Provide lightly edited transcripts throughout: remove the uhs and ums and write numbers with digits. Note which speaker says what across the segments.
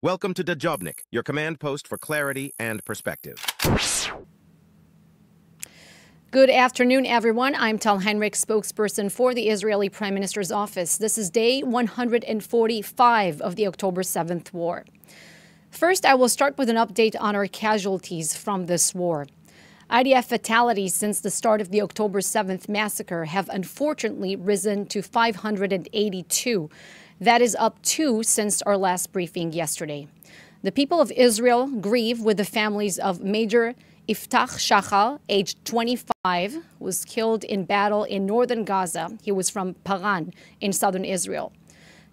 Speaker 1: Welcome to Dejobnik, your command post for clarity and perspective.
Speaker 2: Good afternoon, everyone. I'm Tal Heinrich, spokesperson for the Israeli Prime Minister's office. This is day 145 of the October 7th war. First, I will start with an update on our casualties from this war. IDF fatalities since the start of the October 7th massacre have unfortunately risen to 582. That is up 2 since our last briefing yesterday. The people of Israel grieve with the families of Major Iftak Shakhah, aged 25, was killed in battle in Northern Gaza. He was from Paran in southern Israel.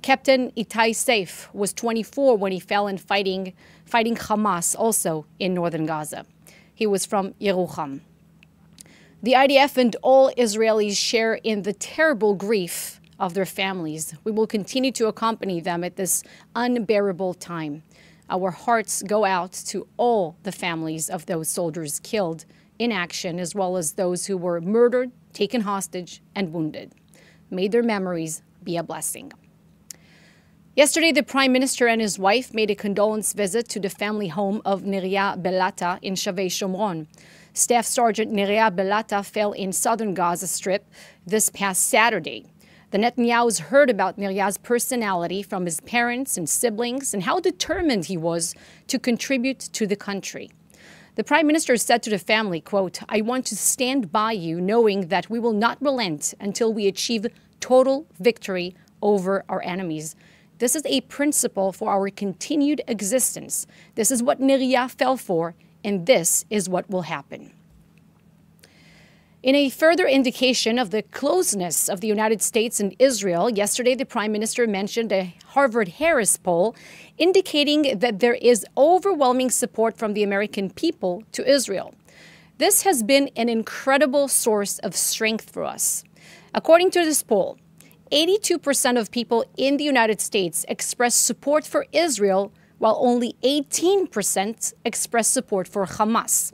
Speaker 2: Captain Itai Staif was 24 when he fell in fighting Hamas, also in Northern Gaza. He was from Yerucham. The IDF and all Israelis share in the terrible grief of their families. We will continue to accompany them at this unbearable time. Our hearts go out to all the families of those soldiers killed in action, as well as those who were murdered, taken hostage, and wounded. May their memories be a blessing. Yesterday, the Prime Minister and his wife made a condolence visit to the family home of Neria Belata in Shavei Shomron. Staff Sergeant Neria Belata fell in southern Gaza Strip this past Saturday. The Netanyahus heard about Neria's personality from his parents and siblings and how determined he was to contribute to the country. The Prime Minister said to the family, quote, "I want to stand by you knowing that we will not relent until we achieve total victory over our enemies. This is a principle for our continued existence. This is what Neria fell for, and this is what will happen." In a further indication of the closeness of the United States and Israel, yesterday the Prime Minister mentioned a Harvard-Harris poll indicating that there is overwhelming support from the American people to Israel. This has been an incredible source of strength for us. According to this poll, 82% of people in the United States express support for Israel, while only 18% express support for Hamas.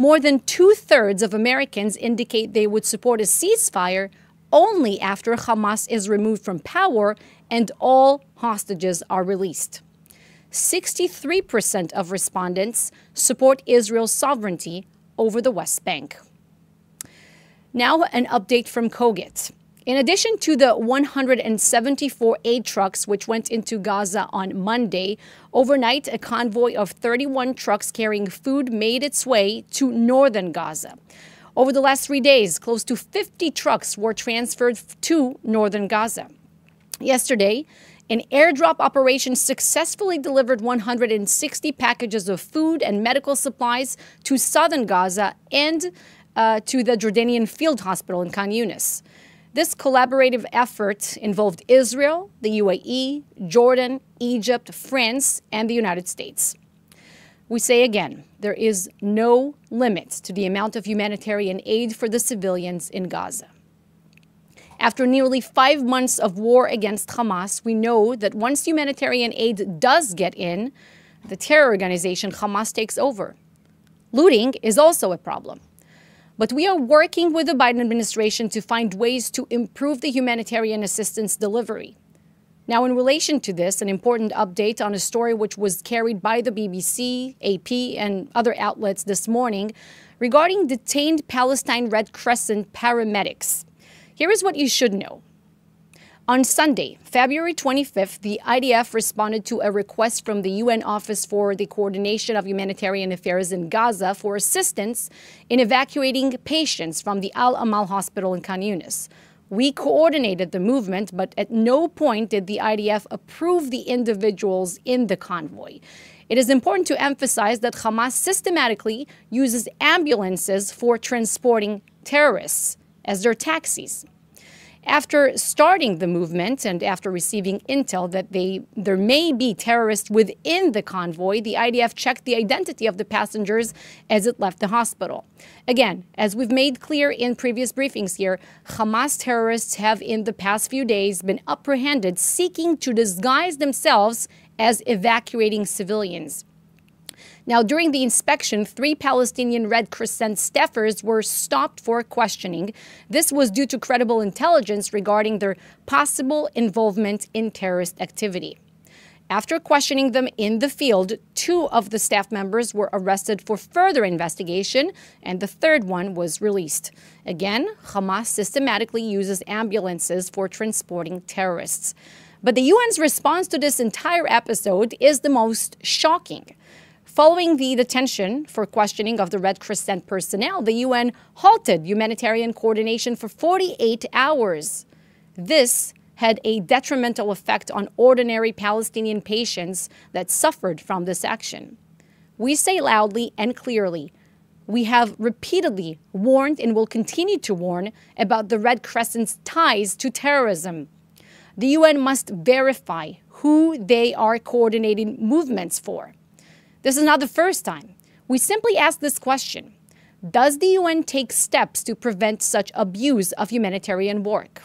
Speaker 2: More than 2/3 of Americans indicate they would support a ceasefire only after Hamas is removed from power and all hostages are released. 63% of respondents support Israel's sovereignty over the West Bank. Now, an update from Koget. In addition to the 174 aid trucks which went into Gaza on Monday, overnight a convoy of 31 trucks carrying food made its way to northern Gaza. Over the last 3 days, close to 50 trucks were transferred to northern Gaza. Yesterday, an airdrop operation successfully delivered 160 packages of food and medical supplies to southern Gaza and to the Jordanian Field Hospital in Khan Yunis. This collaborative effort involved Israel, the UAE, Jordan, Egypt, France, and the United States. We say again, there is no limit to the amount of humanitarian aid for the civilians in Gaza. After nearly 5 months of war against Hamas, we know that once humanitarian aid does get in, the terror organization Hamas takes over. Looting is also a problem. But we are working with the Biden administration to find ways to improve the humanitarian assistance delivery. Now, in relation to this, an important update on a story which was carried by the BBC, AP, and other outlets this morning regarding detained Palestine Red Crescent paramedics. Here is what you should know. On Sunday, February 25th, the IDF responded to a request from the UN Office for the Coordination of Humanitarian Affairs in Gaza for assistance in evacuating patients from the Al-Amal Hospital in Khan Yunis. We coordinated the movement, but at no point did the IDF approve the individuals in the convoy. It is important to emphasize that Hamas systematically uses ambulances for transporting terrorists as their taxis. After starting the movement and after receiving intel that there may be terrorists within the convoy, the IDF checked the identity of the passengers as it left the hospital. Again, as we've made clear in previous briefings here, Hamas terrorists have in the past few days been apprehended seeking to disguise themselves as evacuating civilians. Now, during the inspection, 3 Palestinian Red Crescent staffers were stopped for questioning. This was due to credible intelligence regarding their possible involvement in terrorist activity. After questioning them in the field, 2 of the staff members were arrested for further investigation, and the 3rd one was released. Again, Hamas systematically uses ambulances for transporting terrorists. But the UN's response to this entire episode is the most shocking. Following the detention for questioning of the Red Crescent personnel, the UN halted humanitarian coordination for 48 hours. This had a detrimental effect on ordinary Palestinian patients that suffered from this action. We say loudly and clearly, we have repeatedly warned and will continue to warn about the Red Crescent's ties to terrorism. The UN must verify who they are coordinating movements for. This is not the first time. We simply ask this question: does the UN take steps to prevent such abuse of humanitarian work?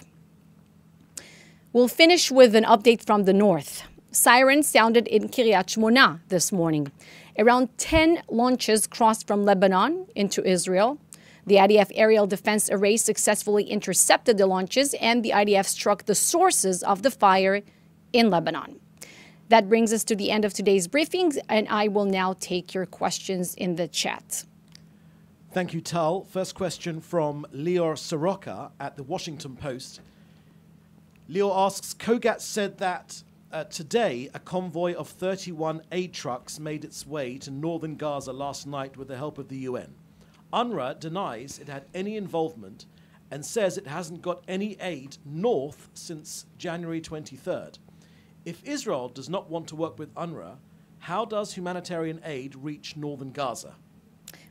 Speaker 2: We'll finish with an update from the north. Siren sounded in Kiryat Shmona this morning. Around 10 launches crossed from Lebanon into Israel. The IDF aerial defense array successfully intercepted the launches, and the IDF struck the sources of the fire in Lebanon. That brings us to the end of today's briefings, and I will now take your questions in the chat.
Speaker 3: Thank you, Tal. First question from Lior Soroka at the Washington Post. Lior asks, Kogat said that today a convoy of 31 aid trucks made its way to northern Gaza last night with the help of the UN. UNRA denies it had any involvement and says it hasn't got any aid north since January 23rd. If Israel does not want to work with UNRWA, how does humanitarian aid reach northern Gaza?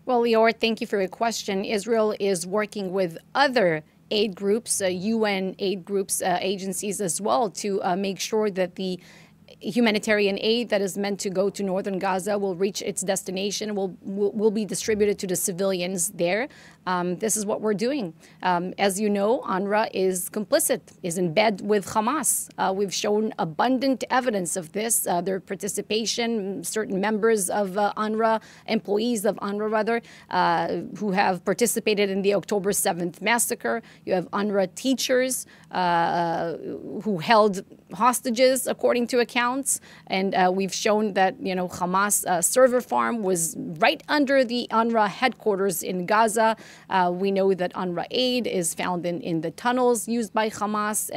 Speaker 2: Well, Lior, thank you for your question. Israel is working with other aid groups, UN aid groups, agencies as well, to make sure that the humanitarian aid that is meant to go to northern Gaza will reach its destination, will be distributed to the civilians there. This is what we're doing. As you know, UNRWA is complicit, is in bed with Hamas. We've shown abundant evidence of this. Their participation, certain members of UNRWA, employees of UNRWA rather, who have participated in the October 7th massacre. You have UNRWA teachers who held hostages, according to accounts, and we've shown that, you know, Hamas server farm was right under the UNRWA headquarters in Gaza. We know that UNRWA aid is found in the tunnels used by Hamas,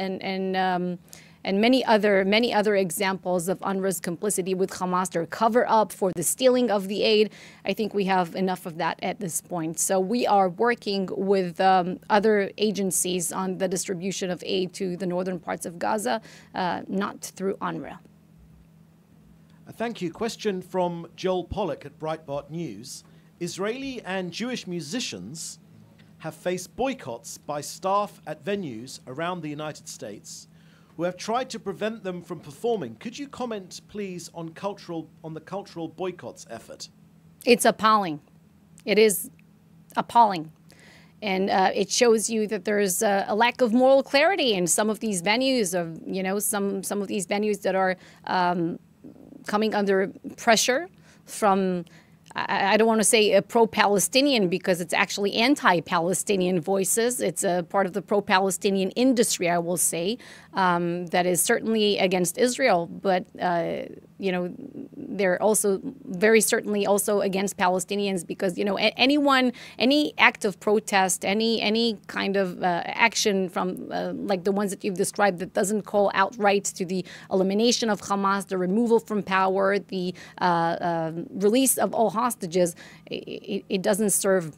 Speaker 2: and many other examples of UNRWA's complicity with Hamas, their cover up for the stealing of the aid. I think we have enough of that at this point. So we are working with other agencies on the distribution of aid to the northern parts of Gaza, not through UNRWA.
Speaker 3: Thank you. Question from Joel Pollack at Breitbart News. Israeli and Jewish musicians have faced boycotts by staff at venues around the United States who have tried to prevent them from performing. Could you comment, please, on the cultural boycotts effort? It's
Speaker 2: appalling. It is appalling. And it shows you that there's a lack of moral clarity in some of these venues, of, you know, some of these venues that are coming under pressure from, I don't want to say pro-Palestinian, because it's actually anti-Palestinian voices. It's a part of the pro-Palestinian industry, I will say, that is certainly against Israel. But, you know, they're also very certainly also against Palestinians, because, you know, any act of protest, any kind of action from like the ones that you've described that doesn't call outright to the elimination of Hamas, the removal from power, the release of all hostages, it doesn't serve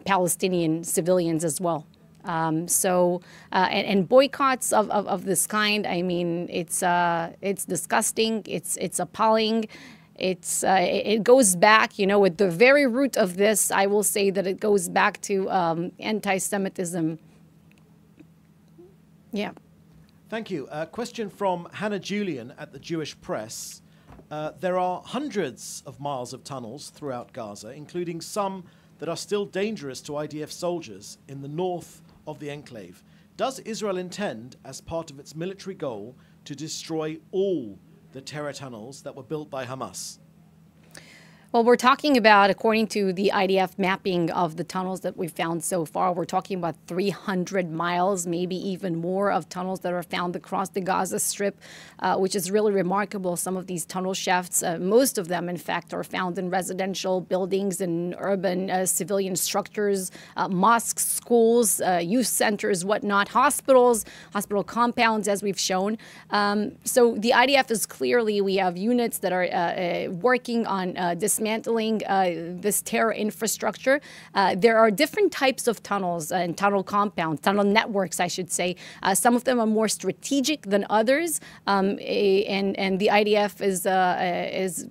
Speaker 2: Palestinian civilians as well. And boycotts of this kind, I mean, it's disgusting, it's appalling. It goes back, you know, at the very root of this, I will say that it goes back to anti-Semitism. Yeah.
Speaker 3: Thank you. A question from Hannah Julian at the Jewish Press. There are hundreds of miles of tunnels throughout Gaza, including some that are still dangerous to IDF soldiers in the north of the enclave. Does Israel intend, as part of its military goal, to destroy all the terror tunnels that were built by Hamas?
Speaker 2: Well, we're talking about, according to the IDF mapping of the tunnels that we've found so far, we're talking about 300 miles, maybe even more, of tunnels that are found across the Gaza Strip, which is really remarkable. Some of these tunnel shafts, most of them, in fact, are found in residential buildings and urban civilian structures, mosques, schools, youth centers, whatnot, hospitals, hospital compounds, as we've shown. So the IDF is clearly, we have units that are working on dismantling this terror infrastructure. There are different types of tunnels and tunnel compounds, tunnel networks, I should say. Some of them are more strategic than others, and the IDF is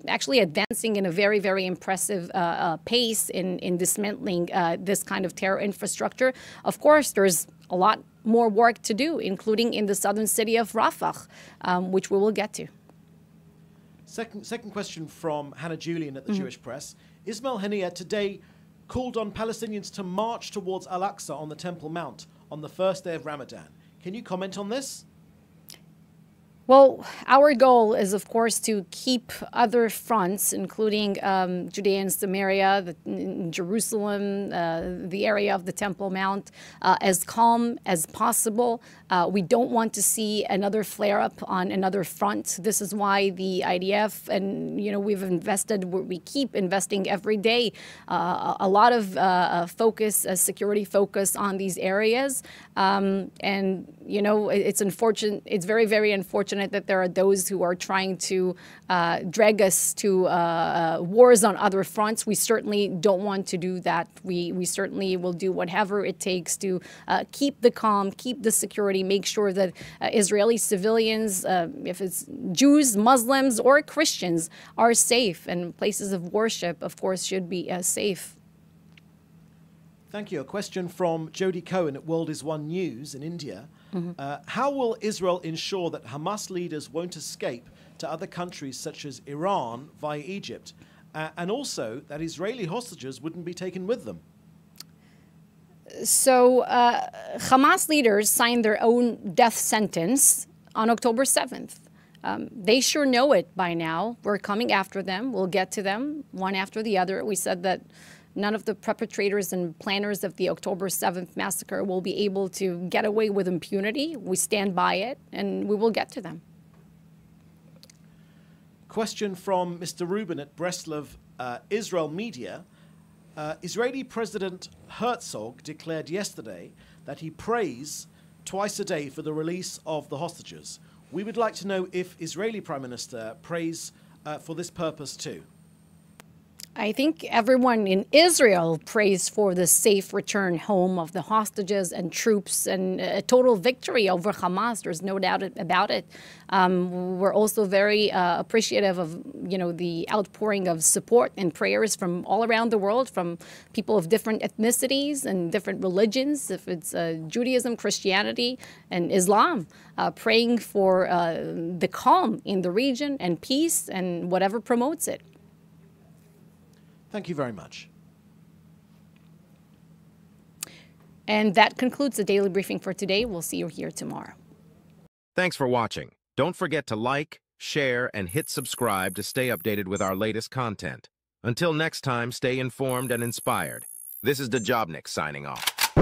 Speaker 2: actually advancing in a very, very impressive pace in dismantling this kind of terror infrastructure. Of course, there's a lot more work to do, including in the southern city of Rafah, which we will get to.
Speaker 3: Second question from Hannah Julian at the Jewish Press. Ismail Haniyeh today called on Palestinians to march towards Al-Aqsa on the Temple Mount on the first day of Ramadan. Can you comment on this?
Speaker 2: Well, our goal is, of course, to keep other fronts, including Judea and Samaria, Jerusalem, the area of the Temple Mount, as calm as possible. We don't want to see another flare-up on another front. This is why the IDF, and we keep investing every day, a lot of focus, security focus on these areas. It's unfortunate. It's very, very unfortunate that there are those who are trying to drag us to wars on other fronts. We certainly don't want to do that. We certainly will do whatever it takes to keep the calm, keep the security, make sure that Israeli civilians, if it's Jews, Muslims, or Christians, are safe, and places of worship, of course, should be safe.
Speaker 3: Thank you. A question from Jodie Cohen at World is One News in India. How will Israel ensure that Hamas leaders won't escape to other countries such as Iran via Egypt, and also that Israeli hostages wouldn't be taken with them?
Speaker 2: So Hamas leaders signed their own death sentence on October 7th. They sure know it by now. We're coming after them. We'll get to them one after the other. We said that none of the perpetrators and planners of the October 7th massacre will be able to get away with impunity. We stand by it, and we will get to them.
Speaker 3: Question from Mr. Rubin at Breslov Israel Media. Israeli President Herzog declared yesterday that he prays twice a day for the release of the hostages. We would like to know if Israeli Prime Minister prays for this purpose too.
Speaker 2: I think everyone in Israel prays for the safe return home of the hostages and troops and a total victory over Hamas. There's no doubt about it. We're also very appreciative of, the outpouring of support and prayers from all around the world, from people of different ethnicities and different religions, if it's Judaism, Christianity, and Islam, praying for the calm in the region and peace and whatever promotes it.
Speaker 3: Thank you very much.
Speaker 2: And that concludes the daily briefing for today. We'll see you here tomorrow.
Speaker 1: Thanks for watching. Don't forget to like, share, and hit subscribe to stay updated with our latest content. Until next time, stay informed and inspired. This is Dejobnik signing off.